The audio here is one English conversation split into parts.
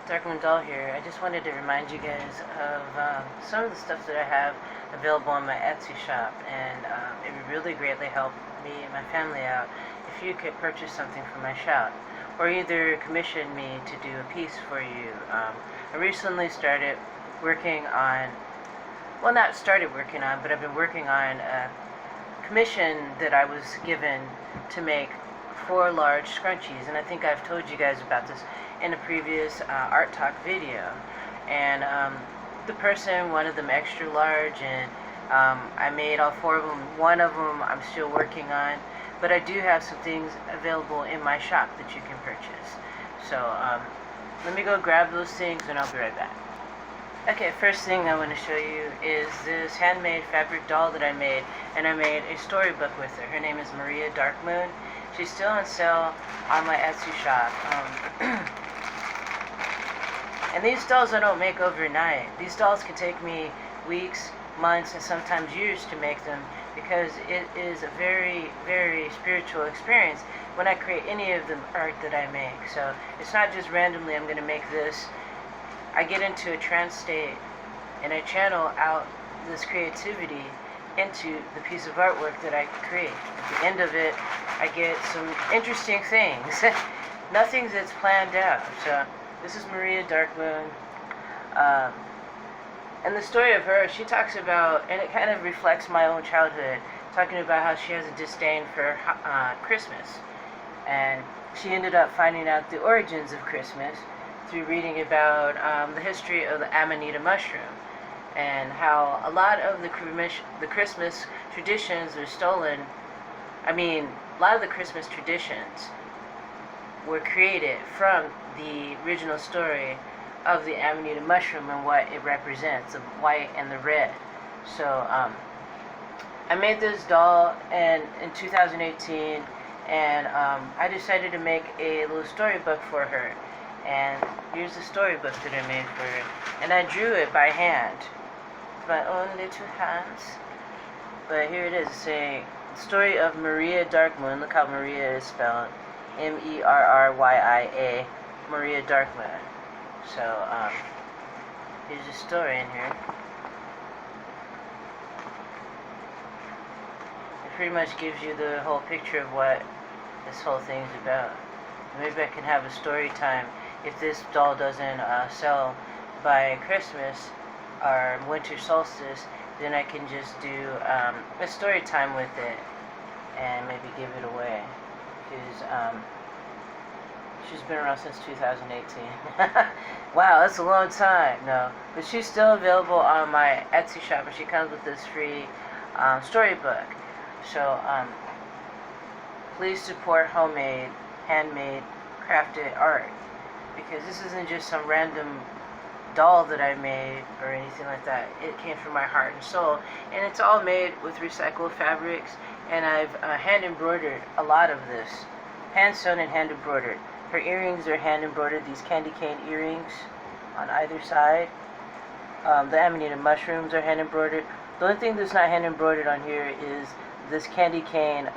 Darkmoon Doll here. I just wanted to remind you guys of some of the stuff that I have available on my Etsy shop, and it would really greatly help me and my family out if you could purchase something from my shop, or either commission me to do a piece for you. I recently started working on, well, not started working on, but I've been working on a commission that I was given to make 4 large scrunchies, and I think I've told you guys about this in a previous art talk video. And the person wanted them extra large, and I made all 4 of them. One of them I'm still working on, but I do have some things available in my shop that you can purchase. So let me go grab those things and I'll be right back. Okay, first thing I want to show you is this handmade fabric doll that I made, and I made a storybook with her. Her name is Maria Darkmoon. She's still on sale on my Etsy shop. And these dolls I don't make overnight. These dolls can take me weeks, months, and sometimes years to make them, because it is a very, very spiritual experience when I create any of the art that I make. So it's not just randomly I'm going to make this. I get into a trance state and I channel out this creativity into the piece of artwork that I create. At the end of it, I get some interesting things. Nothing that's planned out. So this is Maria Darkmoon. And the story of her, she talks about, and it kind of reflects my own childhood, talking about how she has a disdain for Christmas. And she ended up finding out the origins of Christmas through reading about the history of the Amanita mushroom, and how a lot of the Christmas traditions are stolen. I mean, a lot of the Christmas traditions were created from the original story of the Amanita mushroom and what it represents, the white and the red. So I made this doll in 2018, and I decided to make a little storybook for her. And here's the storybook that I made for her. And I drew it by hand, with my own little hands. But here it is. It's a story of Maria Darkmoon. Look how Maria is spelled. M-E-R-R-Y-I-A. Maria Darkmoon. So, here's the story in here. It pretty much gives you the whole picture of what this whole thing's about. Maybe I can have a story time. If this doll doesn't sell by Christmas or winter solstice, then I can just do a story time with it and maybe give it away. Because she's been around since 2018. Wow, that's a long time. No, but she's still available on my Etsy shop, and she comes with this free storybook. So please support homemade, handmade, crafted art, because this isn't just some random doll that I made or anything like that. It came from my heart and soul, and it's all made with recycled fabrics, and I've hand embroidered a lot of this, hand sewn and hand embroidered. Her earrings are hand embroidered, these candy cane earrings on either side. The Amanita mushrooms are hand embroidered. The only thing that's not hand embroidered on here is this candy cane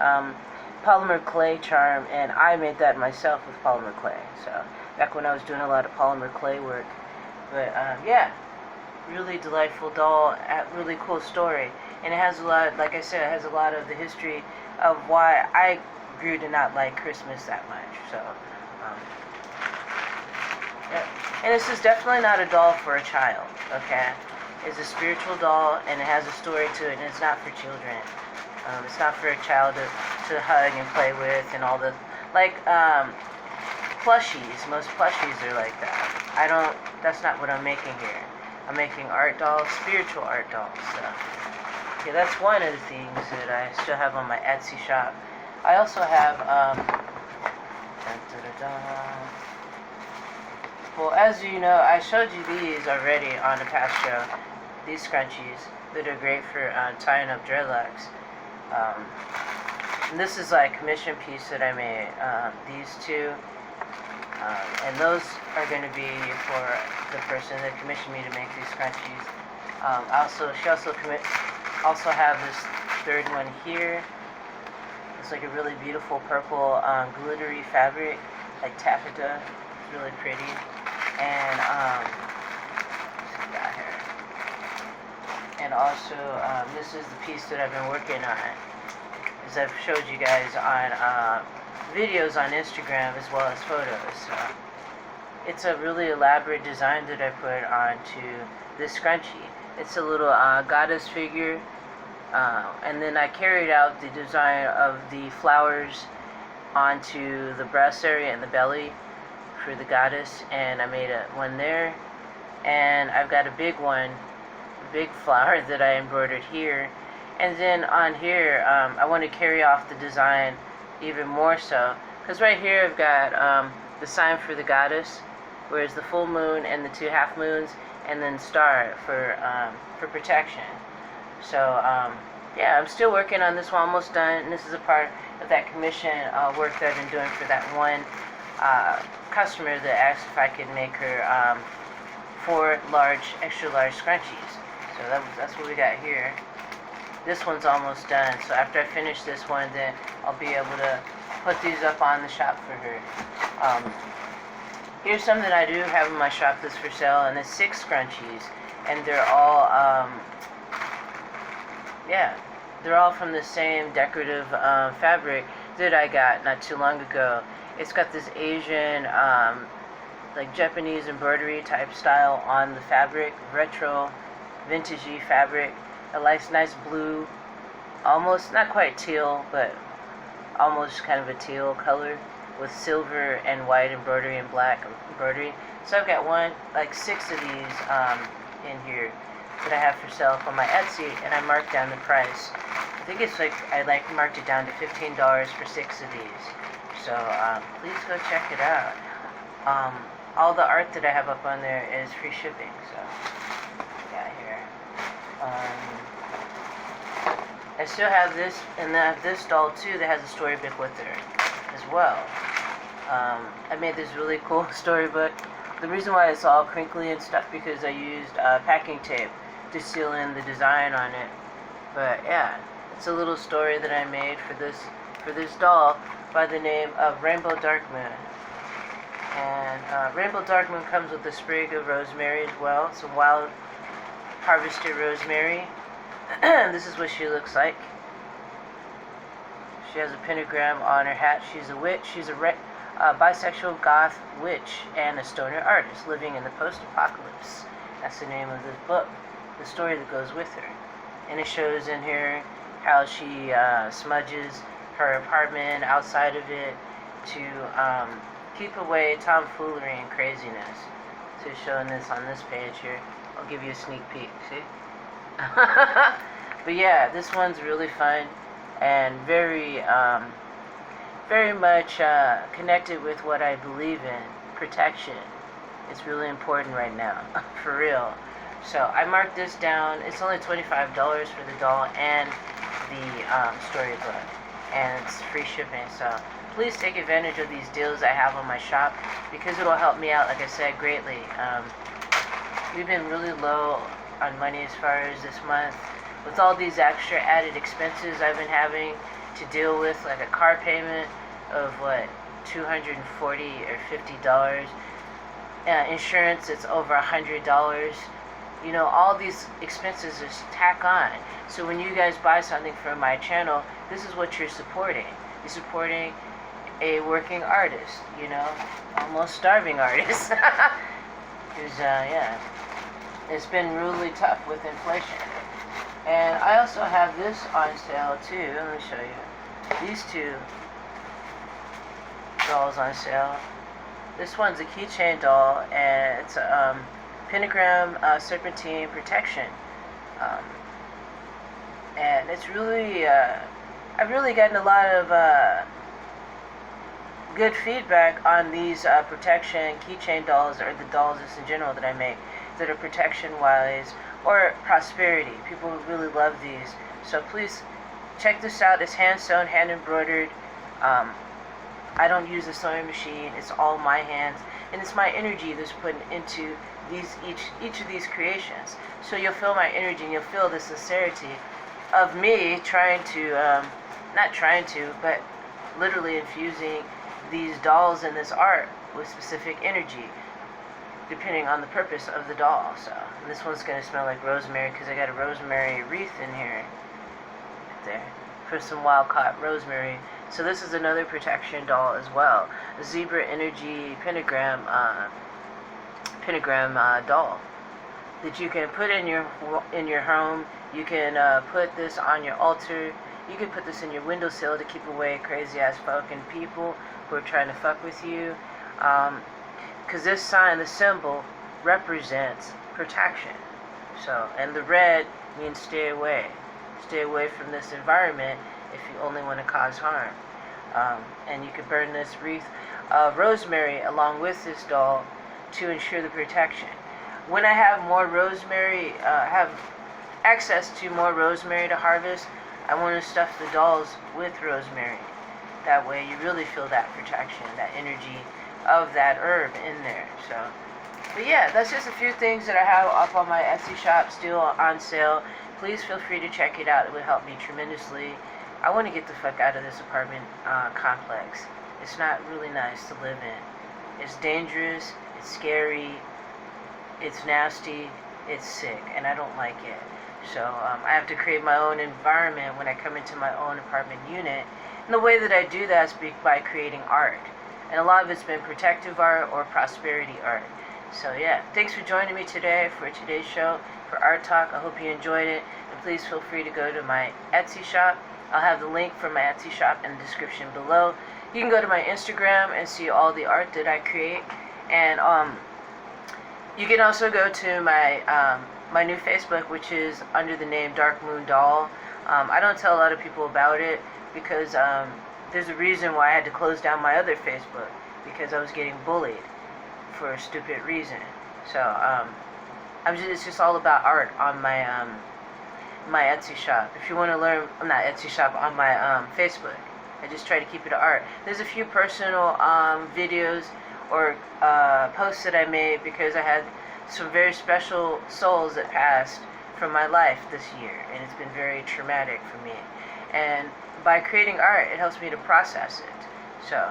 polymer clay charm, and I made that myself with polymer clay. So back when I was doing a lot of polymer clay work. But yeah, really delightful doll, really cool story, and it has a lot, like I said, it has a lot of the history of why I grew to not like Christmas that much. So yeah. And this is definitely not a doll for a child, okay? It's a spiritual doll, and it has a story to it, and it's not for children. It's not for a child to hug and play with and all the, like, plushies. Most plushies are like that. That's not what I'm making here. I'm making art dolls, spiritual art dolls. So, okay, that's one of the things that I still have on my Etsy shop. I also have, well, as you know, I showed you these already on the past show. These scrunchies that are great for tying up dreadlocks. And this is like a commission piece that I made. These two, and those are going to be for the person that commissioned me to make these scrunchies. She also have this third one here. It's like a really beautiful purple glittery fabric, like taffeta. It's really pretty. And let's see, got here. And also, this is the piece that I've been working on, as I've showed you guys on videos on Instagram as well as photos. It's a really elaborate design that I put onto this scrunchie. It's a little goddess figure, and then I carried out the design of the flowers onto the breast area and the belly for the goddess, and I made one there, and I've got a big one, big flower that I embroidered here, and then on here I want to carry off the design even more so, because right here I've got the sign for the goddess, whereas the full moon and the 2 half moons, and then star for protection. So yeah, I'm still working on this one, almost done, and this is a part of that commission work that I've been doing for that one customer that asked if I could make her 4 extra large scrunchies. So that's what we got here. This one's almost done, so after I finish this one, then I'll be able to put these up on the shop for her. Here's something I do have in my shop that's for sale, and it's 6 scrunchies, and they're all they're all from the same decorative fabric that I got not too long ago. It's got this Asian like Japanese embroidery type style on the fabric, retro vintagey fabric, a nice blue, almost not quite teal, but almost kind of a teal color, with silver and white embroidery and black embroidery. So I've got 6 of these in here that I have for sale on my Etsy, and I marked down the price. I think it's I marked it down to $15 for 6 of these. So please go check it out. All the art that I have up on there is free shipping. So yeah, here. I still have this, and I have this doll too that has a storybook with her as well. I made this really cool storybook. The reason why it's all crinkly and stuff because I used packing tape to seal in the design on it. But yeah, it's a little story that I made for this doll by the name of Rainbow Dark Moon. And Rainbow Dark Moon comes with a sprig of rosemary as well. It's a wild harvested rosemary. This is what she looks like. She has a pentagram on her hat. She's a witch. She's a bisexual goth witch and a stoner artist living in the post-apocalypse. That's the name of this book, the story that goes with her. And it shows in here how she smudges her apartment outside of it to keep away tomfoolery and craziness. So showing this on this page here. I'll give you a sneak peek, see? But yeah, this one's really fun and very much connected with what I believe in, protection. It's really important right now, for real. So I marked this down. It's only $25 for the doll and the storybook, and it's free shipping. So please take advantage of these deals I have on my shop, because it'll help me out, like I said, greatly. We've been really low on money as far as this month, with all these extra added expenses I've been having to deal with, like a car payment of $240 or $50, insurance that's over $100. You know, all these expenses just tack on. So when you guys buy something from my channel, this is what you're supporting. You're supporting a working artist, you know, almost starving artist. Because yeah, it's been really tough with inflation. And I also have this on sale too. Let me show you. These 2 dolls on sale. This one's a keychain doll, and it's a pentagram serpentine protection. And it's really, I've really gotten a lot of good feedback on these protection keychain dolls, or the dolls just in general that I make, that are protection-wise or prosperity. People really love these. So please check this out. It's hand-sewn, hand-embroidered. I don't use a sewing machine. It's all my hands, and it's my energy that's put into each of these creations. So you'll feel my energy, and you'll feel the sincerity of me trying to, not trying to, but literally infusing these dolls and this art with specific energy. depending on the purpose of the doll. So, and this one's going to smell like rosemary because I got a rosemary wreath in here. Right there. For some wild caught rosemary. So this is another protection doll as well. A zebra energy pentagram doll that you can put in your home. You can put this on your altar. You can put this in your windowsill to keep away crazy ass fucking people who are trying to fuck with you. Because this sign, the symbol, represents protection. So, and the red means stay away. Stay away from this environment if you only want to cause harm. And you can burn this wreath of rosemary along with this doll to ensure the protection. When I have more rosemary, have access to more rosemary to harvest, I want to stuff the dolls with rosemary. That way you really feel that protection, that energy of that herb in there. So, but yeah, that's just a few things that I have up on my Etsy shop, still on sale. Please feel free to check it out. It would help me tremendously. I want to get the fuck out of this apartment complex. It's not really nice to live in. It's dangerous, it's scary, it's nasty, it's sick, and I don't like it. So I have to create my own environment when I come into my own apartment unit. And the way that I do that is by creating art. And a lot of it's been protective art or prosperity art. So yeah, thanks for joining me today for today's show, for Art Talk. I hope you enjoyed it. And please feel free to go to my Etsy shop. I'll have the link for my Etsy shop in the description below. You can go to my Instagram and see all the art that I create. And you can also go to my my new Facebook, which is under the name Dark Moon Doll. I don't tell a lot of people about it because there's a reason why I had to close down my other Facebook, because I was getting bullied for a stupid reason. So it's just all about art on my my Etsy shop. If you want to learn, I'm not Etsy shop, on my Facebook. I just try to keep it art. There's a few personal videos or posts that I made because I had some very special souls that passed from my life this year, and it's been very traumatic for me. And by creating art, it helps me to process it. So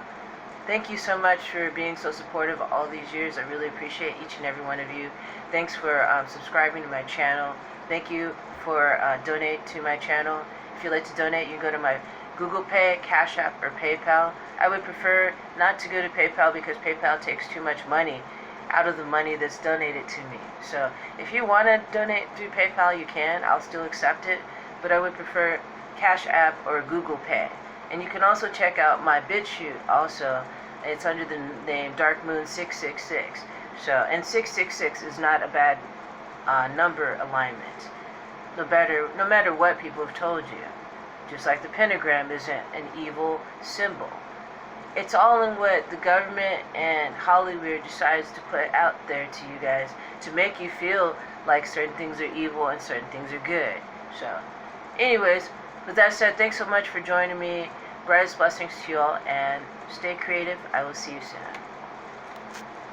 thank you so much for being so supportive all these years. I really appreciate each and every one of you. Thanks for subscribing to my channel. Thank you for donate to my channel. If you'd like to donate, you can go to my Google Pay, Cash App, or PayPal. I would prefer not to go to PayPal because PayPal takes too much money out of the money that's donated to me. So if you want to donate through PayPal, you can. I'll still accept it, but I would prefer Cash App or Google Pay. And you can also check out my Bitchute also. It's under the name Dark Moon 666. So, and 666 is not a bad number alignment. No matter what people have told you. Just like the pentagram isn't an evil symbol. It's all in what the government and Hollywood decides to put out there to you guys to make you feel like certain things are evil and certain things are good. So, anyways, with that said, thanks so much for joining me. Brightest blessings to you all, and stay creative. I will see you soon.